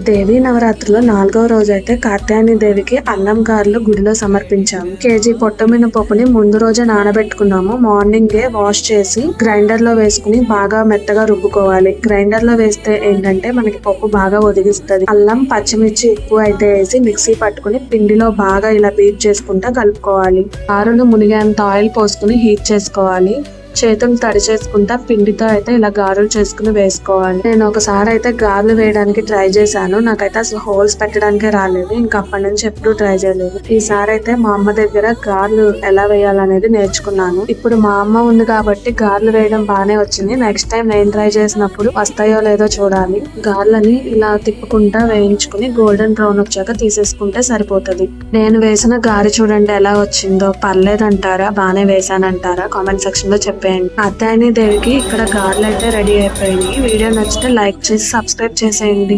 దేవి నవరాత్రిలో 4వ రోజు అయితే కాత్యాయని దేవికి అన్నం గారెలు గుడిలో సమర్పించాము. కేజీ పొట్టుమినపప్పుని ముందు రోజే నానబెట్టుకున్నాము. మార్నింగే వాష్ చేసి గ్రైండర్ లో వేసుకుని బాగా మెత్తగా రుబ్బుకోవాలి. గ్రైండర్ లో వేస్తే ఏంటంటే మనకి పప్పు బాగా ఒదిగిస్తుంది. అల్లం, పచ్చిమిర్చి, ఉప్పు అయితే వేసి మిక్సీ పట్టుకుని పిండిలో బాగా ఇలా బీట్ చేసుకుంటా కలుపుకోవాలి. గారెలు మునిగేంత ఆయిల్ పోసుకుని హీట్ చేసుకోవాలి. చేతులు తడి చేసుకుంటా పిండితో అయితే ఇలా గారెలు చేసుకుని వేసుకోవాలి. నేను ఒకసారి అయితే గారెలు వేయడానికి ట్రై చేశాను. నాకైతే అసలు హోల్స్ పెట్టడానికే రాలేదు. ఇంకా అప్పటి నుంచి ఎప్పుడు ట్రై చేయలేదు. ఈసారి అయితే మా అమ్మ దగ్గర గారెలు ఎలా వేయాలనేది నేర్చుకున్నాను. ఇప్పుడు మా అమ్మ ఉంది కాబట్టి గారెలు వేయడం బానే వచ్చింది. నెక్స్ట్ టైం నేను ట్రై చేసినప్పుడు వస్తాయో లేదో చూడాలి. గారెలని ఇలా తిప్పుకుంటా వేయించుకుని గోల్డెన్ బ్రౌన్ వచ్చాక తీసేసుకుంటే సరిపోతుంది. నేను వేసిన గారె చూడండి ఎలా వచ్చిందో. పర్లేదంటారా, బానే వేసానంటారా? కామెంట్ సెక్షన్ లో చెప్పండి. కాత్యాయని దేవికి ఇక్కడ గారెలు అయితే రెడీ అయిపోయినాయి. వీడియో నచ్చితే లైక్ చేసి సబ్స్క్రైబ్ చేసేయండి.